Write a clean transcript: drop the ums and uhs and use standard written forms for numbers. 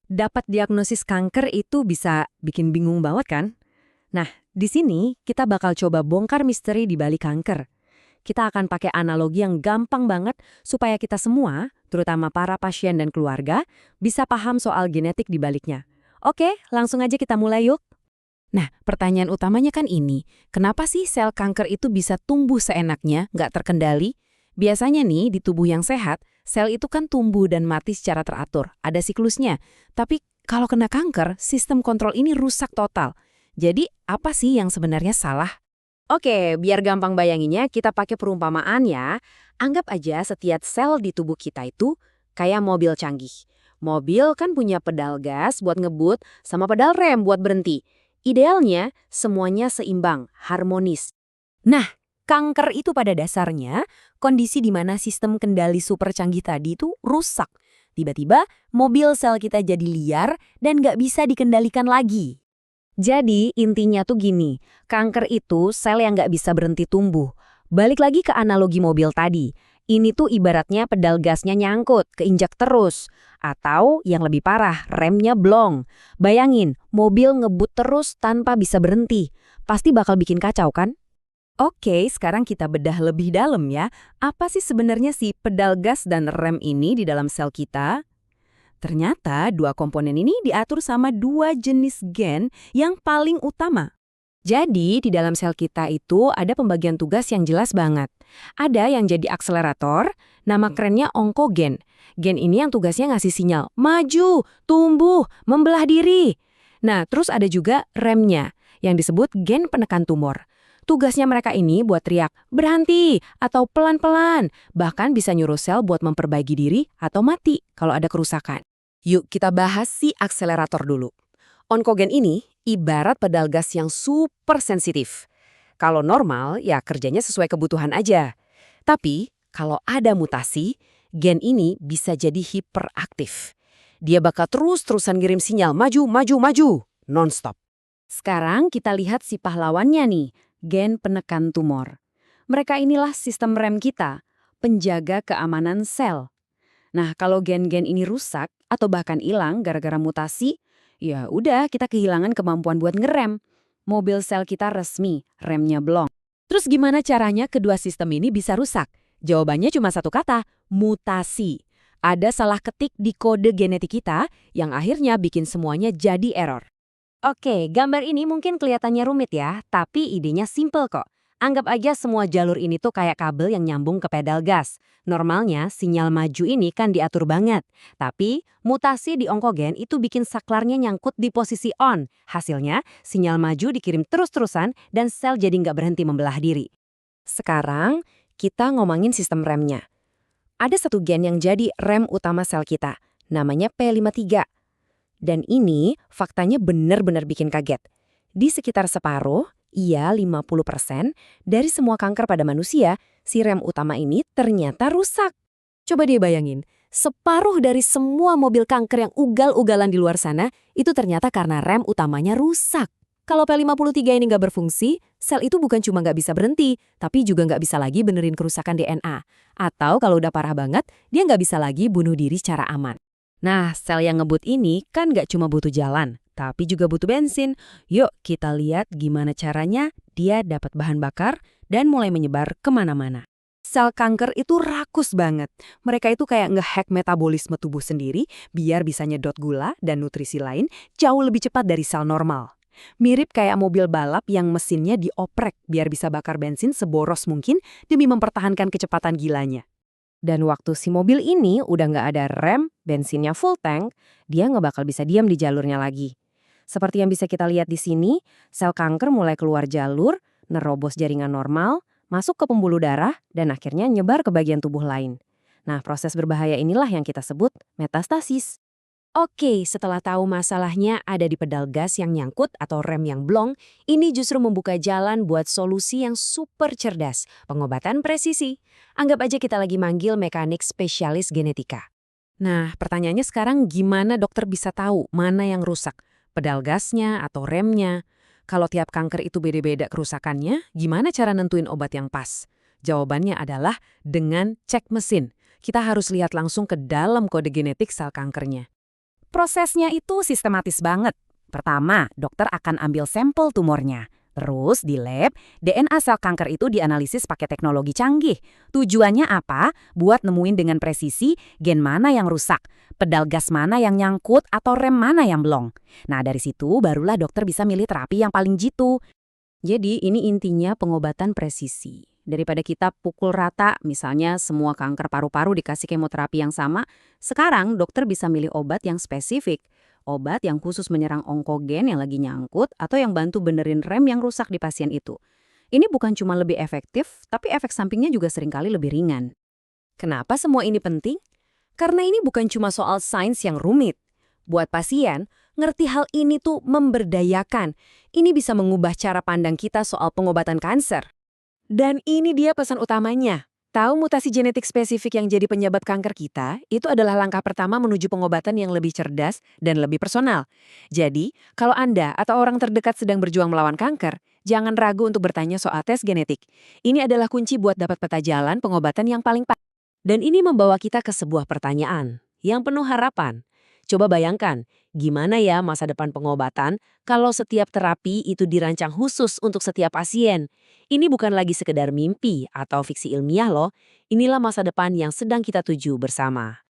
Dapat diagnosis kanker itu bisa bikin bingung banget kan? Nah, di sini kita bakal coba bongkar misteri di balik kanker. Kita akan pakai analogi yang gampang banget supaya kita semua, terutama para pasien dan keluarga, bisa paham soal genetik di baliknya. Oke, langsung aja kita mulai yuk. Nah, pertanyaan utamanya kan ini, kenapa sih sel kanker itu bisa tumbuh seenaknya, nggak terkendali? Biasanya nih, di tubuh yang sehat, sel itu kan tumbuh dan mati secara teratur, ada siklusnya. Tapi kalau kena kanker, sistem kontrol ini rusak total. Jadi, apa sih yang sebenarnya salah? Oke, biar gampang bayanginnya, kita pakai perumpamaan ya. Anggap aja setiap sel di tubuh kita itu kayak mobil canggih. Mobil kan punya pedal gas buat ngebut sama pedal rem buat berhenti. Idealnya, semuanya seimbang, harmonis. Nah, kanker itu pada dasarnya kondisi di mana sistem kendali super canggih tadi itu rusak. Tiba-tiba, mobil sel kita jadi liar dan nggak bisa dikendalikan lagi. Jadi intinya tuh gini, kanker itu sel yang nggak bisa berhenti tumbuh. Balik lagi ke analogi mobil tadi, ini tuh ibaratnya pedal gasnya nyangkut, keinjak terus. Atau yang lebih parah, remnya blong. Bayangin, mobil ngebut terus tanpa bisa berhenti. Pasti bakal bikin kacau kan? Oke, sekarang kita bedah lebih dalam ya. Apa sih sebenarnya si pedal gas dan rem ini di dalam sel kita? Ternyata dua komponen ini diatur sama dua jenis gen yang paling utama. Jadi di dalam sel kita itu ada pembagian tugas yang jelas banget. Ada yang jadi akselerator, nama kerennya onkogen. Gen ini yang tugasnya ngasih sinyal, maju, tumbuh, membelah diri. Nah, terus ada juga remnya, yang disebut gen penekan tumor. Tugasnya mereka ini buat teriak, berhenti, atau pelan-pelan, bahkan bisa nyuruh sel buat memperbaiki diri atau mati kalau ada kerusakan. Yuk kita bahas si akselerator dulu. Onkogen ini ibarat pedal gas yang super sensitif. Kalau normal, ya kerjanya sesuai kebutuhan aja. Tapi, kalau ada mutasi, gen ini bisa jadi hiperaktif. Dia bakal terus-terusan ngirim sinyal maju, maju, maju, non-stop. Sekarang kita lihat si pahlawannya nih, gen penekan tumor. Mereka inilah sistem rem kita, penjaga keamanan sel. Nah, kalau gen-gen ini rusak atau bahkan hilang gara-gara mutasi, ya udah kita kehilangan kemampuan buat ngerem. Mobil sel kita resmi, remnya blong. Terus gimana caranya kedua sistem ini bisa rusak? Jawabannya cuma satu kata, mutasi. Ada salah ketik di kode genetik kita yang akhirnya bikin semuanya jadi error. Oke, gambar ini mungkin kelihatannya rumit ya, tapi idenya simple kok. Anggap aja semua jalur ini tuh kayak kabel yang nyambung ke pedal gas. Normalnya sinyal maju ini kan diatur banget. Tapi mutasi di onkogen itu bikin saklarnya nyangkut di posisi on. Hasilnya sinyal maju dikirim terus-terusan dan sel jadi nggak berhenti membelah diri. Sekarang kita ngomongin sistem remnya. Ada satu gen yang jadi rem utama sel kita. Namanya P53. Dan ini faktanya benar-benar bikin kaget. Di sekitar separuh, iya 50% dari semua kanker pada manusia, si rem utama ini ternyata rusak. Coba dia bayangin, separuh dari semua mobil kanker yang ugal-ugalan di luar sana, itu ternyata karena rem utamanya rusak. Kalau P53 ini nggak berfungsi, sel itu bukan cuma nggak bisa berhenti, tapi juga nggak bisa lagi benerin kerusakan DNA. Atau kalau udah parah banget, dia nggak bisa lagi bunuh diri secara aman. Nah, sel yang ngebut ini kan nggak cuma butuh jalan, tapi juga butuh bensin. Yuk kita lihat gimana caranya dia dapat bahan bakar dan mulai menyebar kemana-mana. Sel kanker itu rakus banget. Mereka itu kayak ngehack metabolisme tubuh sendiri biar bisa nyedot gula dan nutrisi lain jauh lebih cepat dari sel normal. Mirip kayak mobil balap yang mesinnya dioprek biar bisa bakar bensin seboros mungkin demi mempertahankan kecepatan gilanya. Dan waktu si mobil ini udah nggak ada rem, bensinnya full tank, dia nggak bakal bisa diam di jalurnya lagi. Seperti yang bisa kita lihat di sini, sel kanker mulai keluar jalur, nerobos jaringan normal, masuk ke pembuluh darah, dan akhirnya nyebar ke bagian tubuh lain. Nah, proses berbahaya inilah yang kita sebut metastasis. Oke, setelah tahu masalahnya ada di pedal gas yang nyangkut atau rem yang blong, ini justru membuka jalan buat solusi yang super cerdas, pengobatan presisi. Anggap aja kita lagi manggil mekanik spesialis genetika. Nah, pertanyaannya sekarang gimana dokter bisa tahu mana yang rusak? Pedal gasnya atau remnya? Kalau tiap kanker itu beda-beda kerusakannya, gimana cara nentuin obat yang pas? Jawabannya adalah dengan cek mesin. Kita harus lihat langsung ke dalam kode genetik sel kankernya. Prosesnya itu sistematis banget. Pertama, dokter akan ambil sampel tumornya. Terus di lab, DNA sel kanker itu dianalisis pakai teknologi canggih. Tujuannya apa? Buat nemuin dengan presisi gen mana yang rusak, pedal gas mana yang nyangkut, atau rem mana yang blong. Nah dari situ barulah dokter bisa milih terapi yang paling jitu. Jadi ini intinya pengobatan presisi. Daripada kita pukul rata, misalnya semua kanker paru-paru dikasih kemoterapi yang sama, sekarang dokter bisa milih obat yang spesifik. Obat yang khusus menyerang onkogen yang lagi nyangkut atau yang bantu benerin rem yang rusak di pasien itu. Ini bukan cuma lebih efektif, tapi efek sampingnya juga seringkali lebih ringan. Kenapa semua ini penting? Karena ini bukan cuma soal sains yang rumit. Buat pasien, ngerti hal ini tuh memberdayakan. Ini bisa mengubah cara pandang kita soal pengobatan kanker. Dan ini dia pesan utamanya. Tahu mutasi genetik spesifik yang jadi penyebab kanker kita, itu adalah langkah pertama menuju pengobatan yang lebih cerdas dan lebih personal. Jadi, kalau Anda atau orang terdekat sedang berjuang melawan kanker, jangan ragu untuk bertanya soal tes genetik. Ini adalah kunci buat dapat peta jalan pengobatan yang paling pas. Dan ini membawa kita ke sebuah pertanyaan yang penuh harapan. Coba bayangkan, gimana ya masa depan pengobatan kalau setiap terapi itu dirancang khusus untuk setiap pasien? Ini bukan lagi sekedar mimpi atau fiksi ilmiah loh, inilah masa depan yang sedang kita tuju bersama.